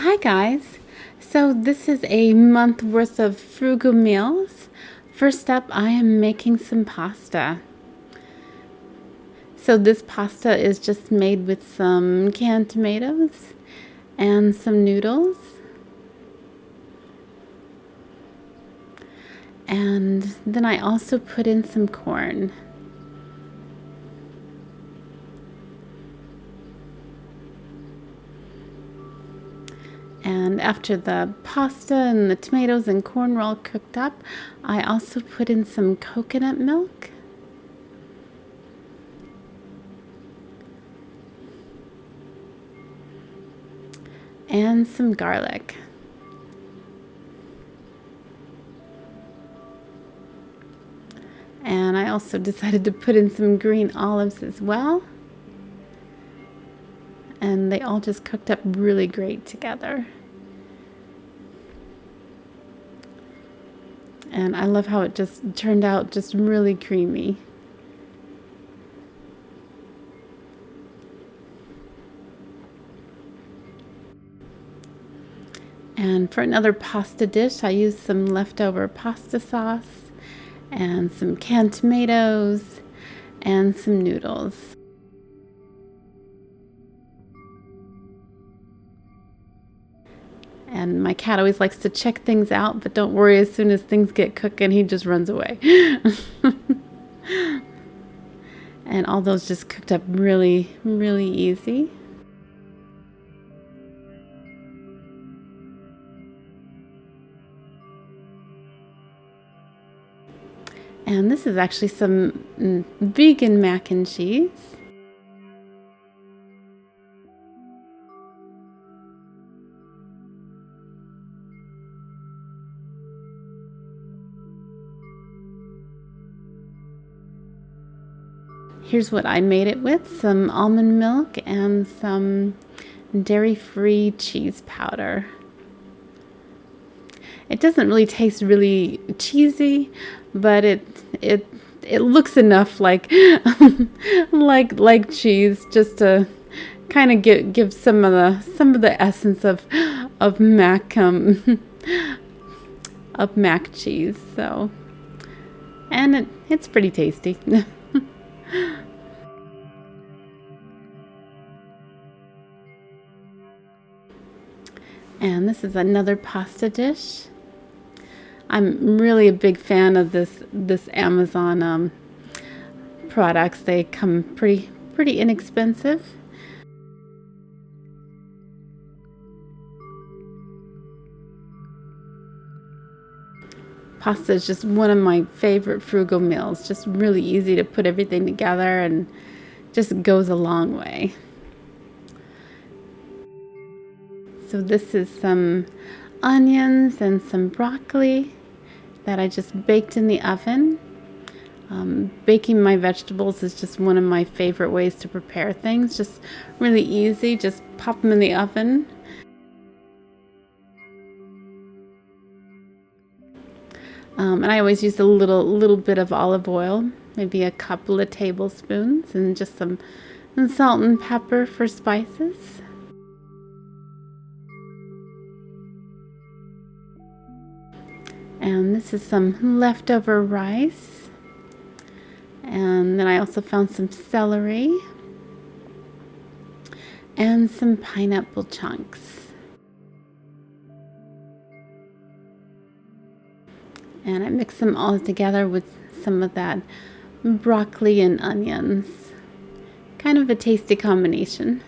Hi guys! So this is a month worth of frugal meals. First up, I am making some pasta. So this pasta is just made with some canned tomatoes and some noodles. And then I also put in some corn. And after the pasta and the tomatoes and corn were all cooked up, I also put in some coconut milk. And some garlic. And I also decided to put in some green olives as well. And they all just cooked up really great together. And I love how it just turned out just really creamy. And for another pasta dish, I used some leftover pasta sauce and some canned tomatoes and some noodles. And my cat always likes to check things out, but don't worry, as soon as things get cooking, he just runs away. And all those just cooked up really, really easy. And this is actually some vegan mac and cheese. Here's what I made it with: some almond milk and some dairy-free cheese powder. It doesn't really taste really cheesy, but it looks enough like like cheese, just to kind of give some of the essence of mac of mac cheese. So, and it's pretty tasty. And this is another pasta dish. I'm really a big fan of this Amazon products. They come pretty inexpensive. Pasta is just one of my favorite frugal meals. Just really easy to put everything together and just goes a long way. So this is some onions and some broccoli that I just baked in the oven. Baking my vegetables is just one of my favorite ways to prepare things. Just really easy. Just pop them in the oven. And I always use a little bit of olive oil, maybe a couple of tablespoons, and just some salt and pepper for spices. And this is some leftover rice. And then I also found some celery and some pineapple chunks. And I mixed them all together with some of that broccoli and onions. Kind of a tasty combination.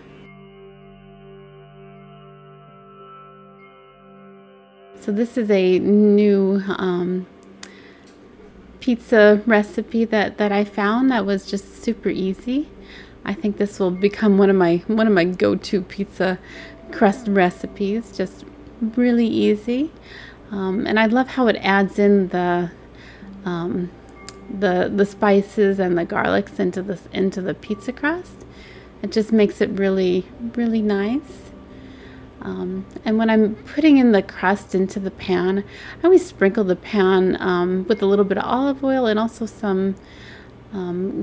So this is a new pizza recipe that I found that was just super easy. I think this will become one of my go-to pizza crust recipes. Just really easy, and I love how it adds in the spices and the garlics into the pizza crust. It just makes it really nice. And when I'm putting in the crust into the pan, I always sprinkle the pan with a little bit of olive oil and also some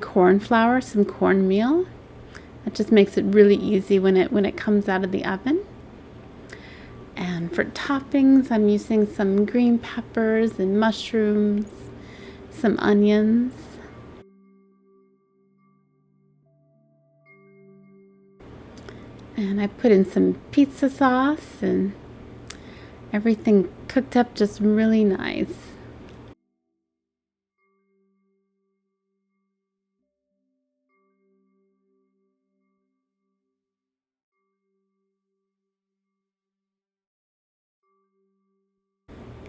corn flour, some cornmeal. It just makes it really easy when it comes out of the oven. And for toppings, I'm using some green peppers and mushrooms, some onions. And I put in some pizza sauce, and everything cooked up just really nice.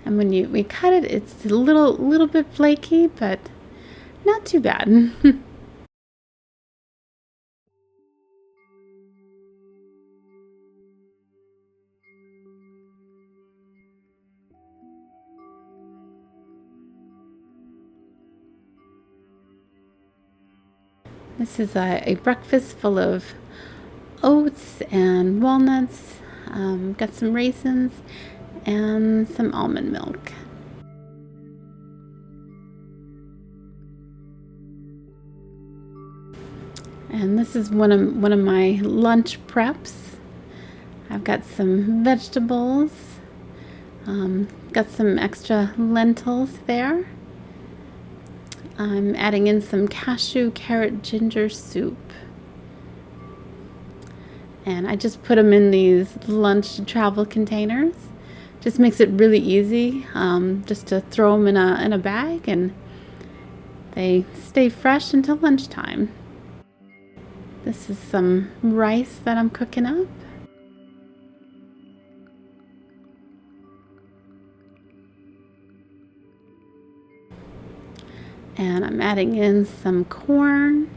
And when we cut it, it's a little bit flaky, but not too bad. This is a breakfast full of oats and walnuts. Got some raisins and some almond milk. And this is one of my lunch preps. I've got some vegetables. Got some extra lentils there. I'm adding in some cashew, carrot, ginger soup. And I just put them in these lunch travel containers. Just makes it really easy, just to throw them in a bag, and they stay fresh until lunchtime. This is some rice that I'm cooking up. And I'm adding in some corn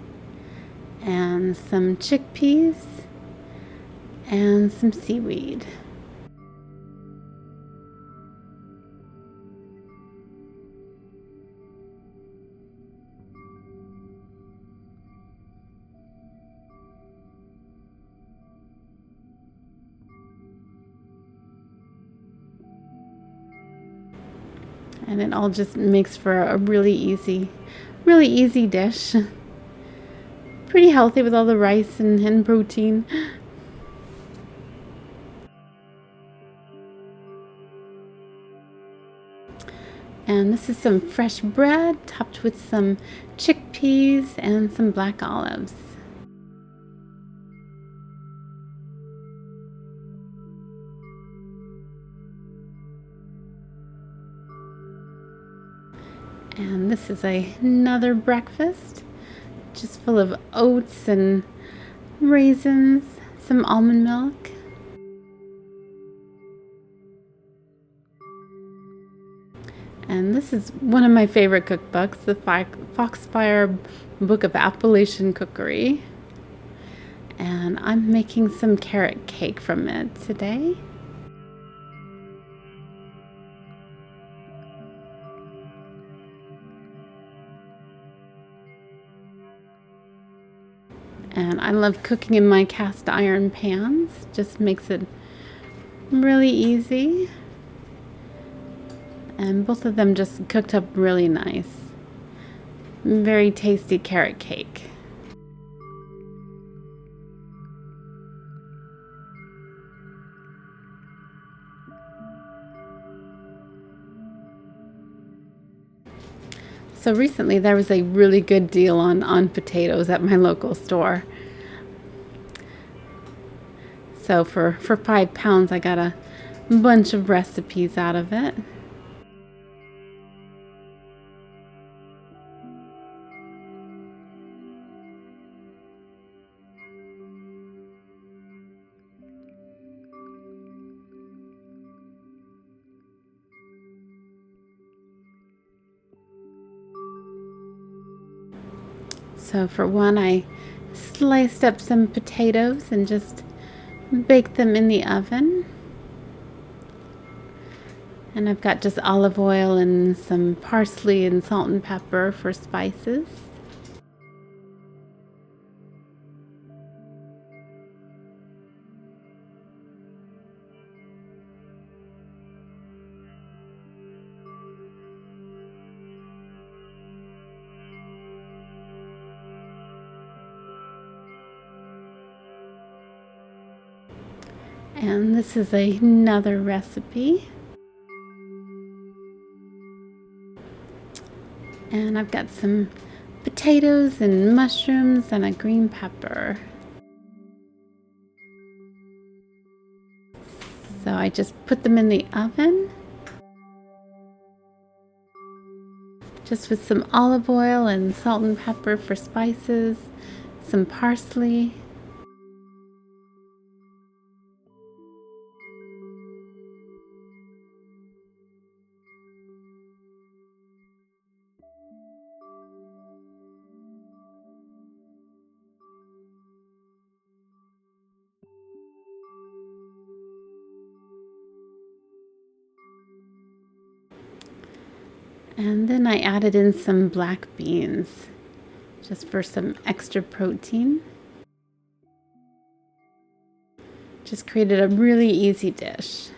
and some chickpeas and some seaweed. And it all just makes for a really easy dish. Pretty healthy with all the rice and protein. And this is some fresh bread topped with some chickpeas and some black olives. And this is another breakfast, just full of oats and raisins, some almond milk. And this is one of my favorite cookbooks, the Foxfire Book of Appalachian Cookery. And I'm making some carrot cake from it today. And I love cooking in my cast iron pans. Just makes it really easy. And both of them just cooked up really nice. Very tasty carrot cake. So recently there was a really good deal on potatoes at my local store. So for 5 pounds I got a bunch of recipes out of it. So for one, I sliced up some potatoes and just baked them in the oven. And I've got just olive oil and some parsley and salt and pepper for spices. And this is another recipe. And I've got some potatoes and mushrooms and a green pepper. So I just put them in the oven, just with some olive oil and salt and pepper for spices, some parsley. And then I added in some black beans, just for some extra protein. Just created a really easy dish.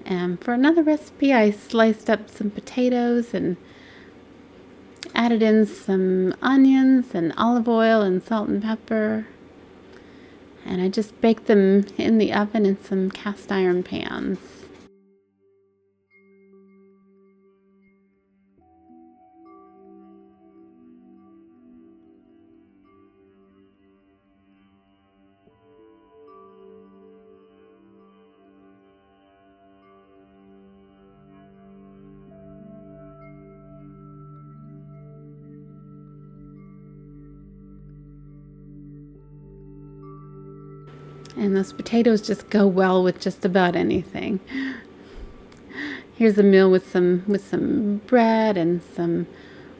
And for another recipe, I sliced up some potatoes and added in some onions and olive oil and salt and pepper. And I just baked them in the oven in some cast iron pans. And those potatoes just go well with just about anything. Here's a meal with some bread and some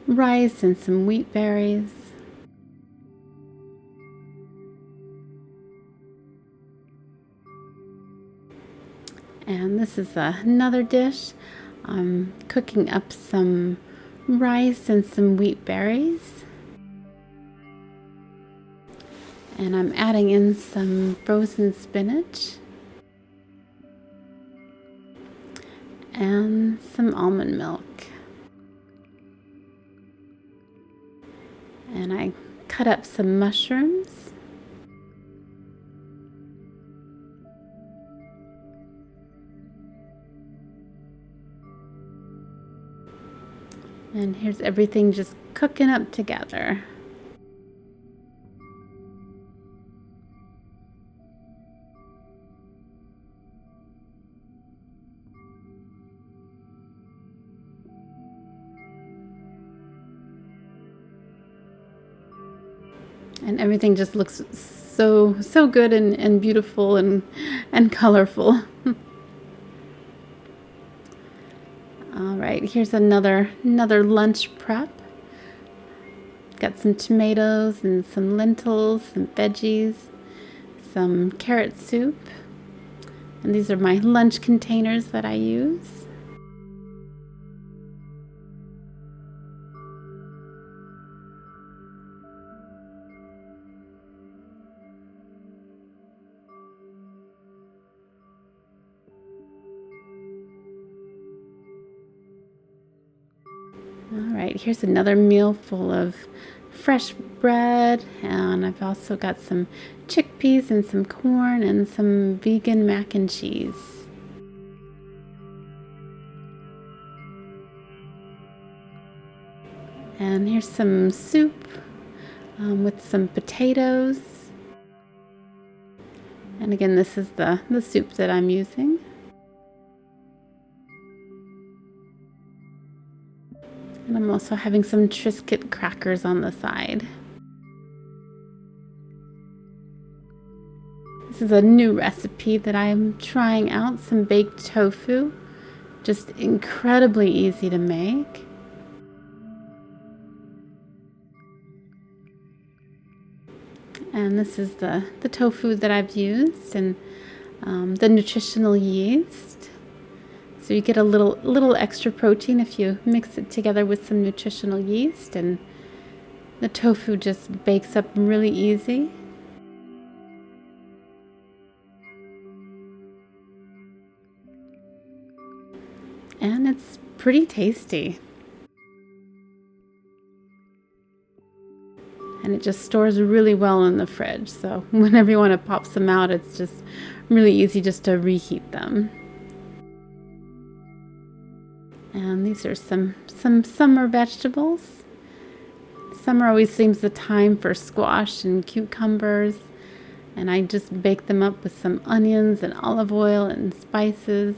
rice and some wheat berries. And this is another dish. I'm cooking up some rice and some wheat berries. And I'm adding in some frozen spinach and some almond milk. And I cut up some mushrooms. And here's everything just cooking up together. And everything just looks so good and beautiful and colorful. All right, here's another lunch prep. Got some tomatoes and some lentils, some veggies, some carrot soup. And these are my lunch containers that I use. All right, here's another meal full of fresh bread, and I've also got some chickpeas and some corn and some vegan mac and cheese. And here's some soup with some potatoes. And again, this is the soup that I'm using. And I'm also having some Triscuit crackers on the side. This is a new recipe that I'm trying out, some baked tofu. Just incredibly easy to make. And this is the tofu that I've used, and the nutritional yeast. So you get a little extra protein if you mix it together with some nutritional yeast, and the tofu just bakes up really easy. And it's pretty tasty. and it just stores really well in the fridge. So whenever you want to pop some out, it's just really easy just to reheat them. And these are some summer vegetables. Summer always seems the time for squash and cucumbers. And I just bake them up with some onions and olive oil and spices.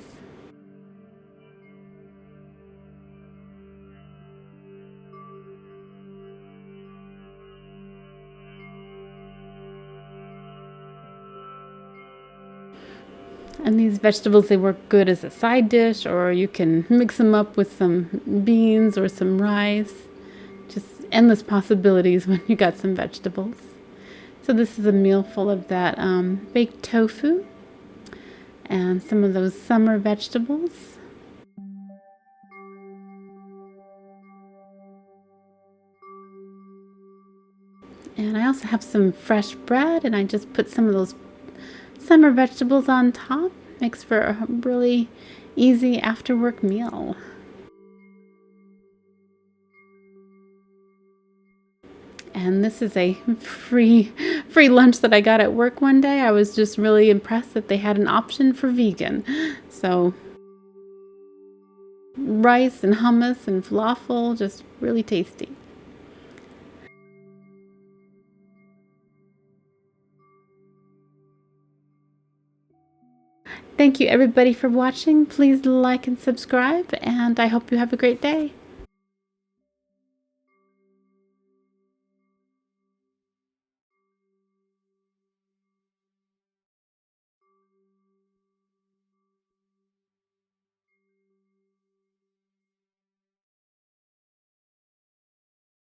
And these vegetables, they work good as a side dish, or you can mix them up with some beans or some rice. Just endless possibilities when you got some vegetables. So this is a meal full of that baked tofu and some of those summer vegetables. And I also have some fresh bread, and I just put some of those summer vegetables on top. Makes for a really easy after work meal. And this is a free lunch that I got at work one day. I was just really impressed that they had an option for vegan. So rice and hummus and falafel, just really tasty. Thank you everybody for watching. Please like and subscribe, and I hope you have a great day.